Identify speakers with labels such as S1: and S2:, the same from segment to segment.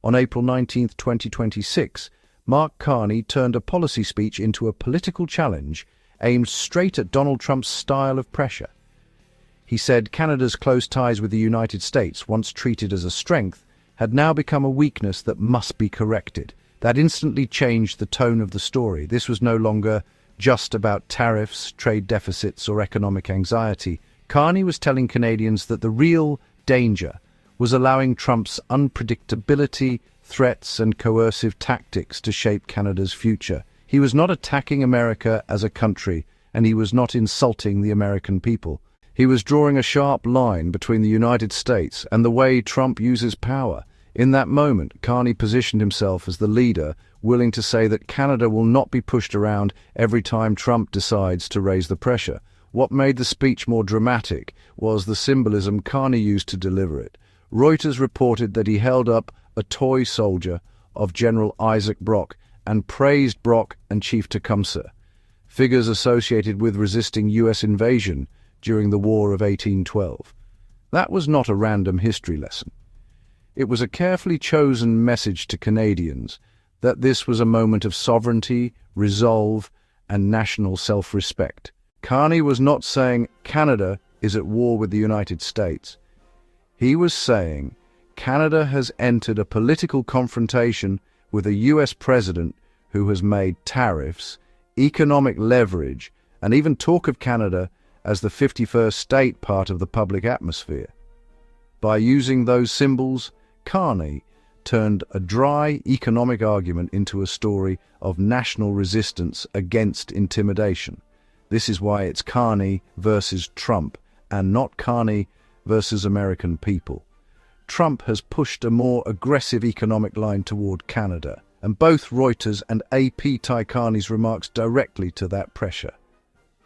S1: On April 19, 2026, Mark Carney turned a policy speech into a political challenge aimed straight at Donald Trump's style of pressure. He said Canada's close ties with the United States, once treated as a strength, had now become a weakness that must be corrected. That instantly changed the tone of the story. This was no longer just about tariffs, trade deficits, or economic anxiety. Carney was telling Canadians that the real danger was allowing Trump's unpredictability, threats, and coercive tactics to shape Canada's future. He was not attacking America as a country, and he was not insulting the American people. He was drawing a sharp line between the United States and the way Trump uses power. In that moment, Carney positioned himself as the leader, willing to say that Canada will not be pushed around every time Trump decides to raise the pressure. What made the speech more dramatic was the symbolism Carney used to deliver it. Reuters reported that he held up a toy soldier of General Isaac Brock and praised Brock and Chief Tecumseh, figures associated with resisting U.S. invasion during the War of 1812. That was not a random history lesson. It was a carefully chosen message to Canadians that this was a moment of sovereignty, resolve, and national self-respect. Carney was not saying Canada is at war with the United States. He was saying Canada has entered a political confrontation with a U.S. president who has made tariffs, economic leverage, and even talk of Canada as the 51st state part of the public atmosphere. By using those symbols, Carney turned a dry economic argument into a story of national resistance against intimidation. This is why it's Carney versus Trump, and not Carney versus American people. Trump has pushed a more aggressive economic line toward Canada, and both Reuters and AP tie Carney's remarks directly to that pressure.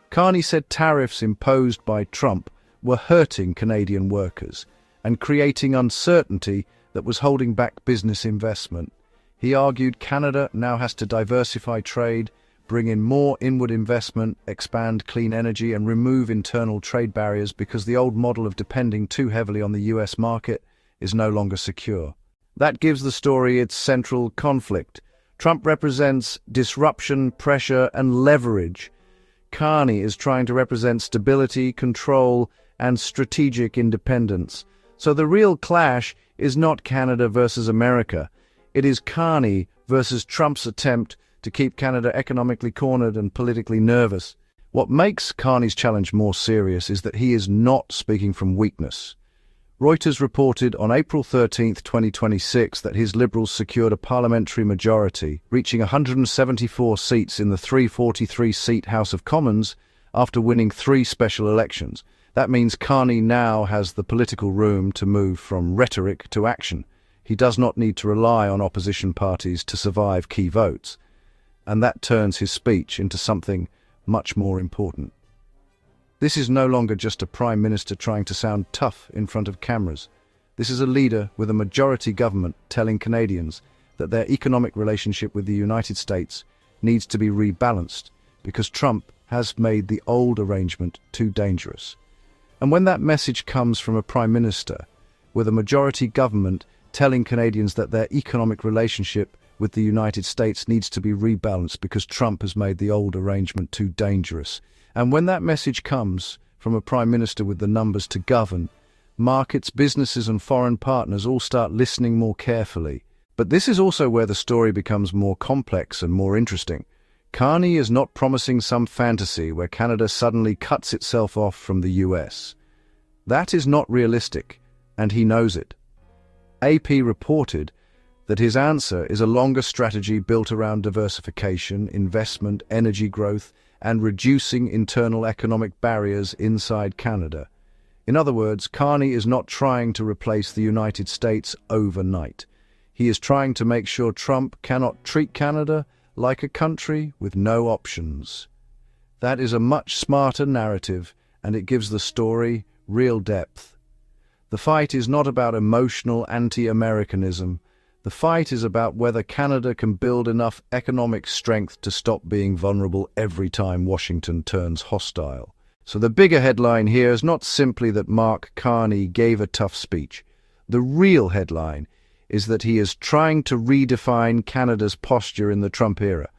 S1: Carney said tariffs imposed by Trump were hurting Canadian workers and creating uncertainty that was holding back business investment. He argued Canada now has to diversify trade, bring in more inward investment, expand clean energy, and remove internal trade barriers because the old model of depending too heavily on the US market is no longer secure. That gives the story its central conflict. Trump represents disruption, pressure, and leverage. Carney is trying to represent stability, control, and strategic independence. So the real clash is not Canada versus America. It is Carney versus Trump's attempt to keep Canada economically cornered and politically nervous. What makes Carney's challenge more serious is that he is not speaking from weakness. Reuters reported on April 13, 2026, that his Liberals secured a parliamentary majority, reaching 174 seats in the 343-seat House of Commons after winning 3 special elections. That means Carney now has the political room to move from rhetoric to action. He does not need to rely on opposition parties to survive key votes. And that turns his speech into something much more important. This is no longer just a prime minister trying to sound tough in front of cameras. This is a leader with a majority government telling Canadians that their economic relationship with the United States needs to be rebalanced because Trump has made the old arrangement too dangerous. And when that message comes from a prime minister with a majority government telling Canadians that their economic relationship with the United States needs to be rebalanced because Trump has made the old arrangement too dangerous, and when that message comes from a prime minister with the numbers to govern, markets, businesses, and foreign partners all start listening more carefully. But this is also where the story becomes more complex and more interesting. Carney is not promising some fantasy where Canada suddenly cuts itself off from the US. That is not realistic, and he knows it. AP reported that his answer is a longer strategy built around diversification, investment, energy growth, and reducing internal economic barriers inside Canada. In other words, Carney is not trying to replace the United States overnight. He is trying to make sure Trump cannot treat Canada like a country with no options. That is a much smarter narrative, and it gives the story real depth. The fight is not about emotional anti-Americanism. The fight is about whether Canada can build enough economic strength to stop being vulnerable every time Washington turns hostile. So the bigger headline here is not simply that Mark Carney gave a tough speech. The real headline is that he is trying to redefine Canada's posture in the Trump era.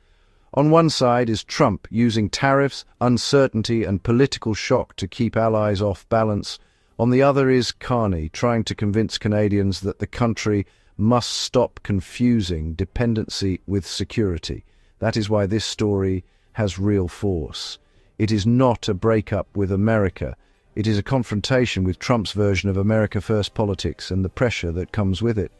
S1: On one side is Trump using tariffs, uncertainty and political shock to keep allies off balance. On the other is Carney trying to convince Canadians that the country must stop confusing dependency with security. That is why this story has real force. It is not a breakup with America. It is a confrontation with Trump's version of America First politics and the pressure that comes with it.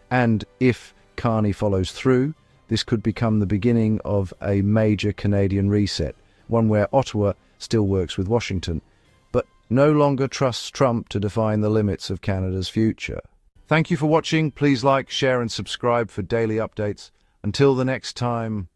S1: And if Carney follows through, this could become the beginning of a major Canadian reset, one where Ottawa still works with Washington, but no longer trusts Trump to define the limits of Canada's future. Thank you for watching. Please like, share and subscribe for daily updates. Until the next time.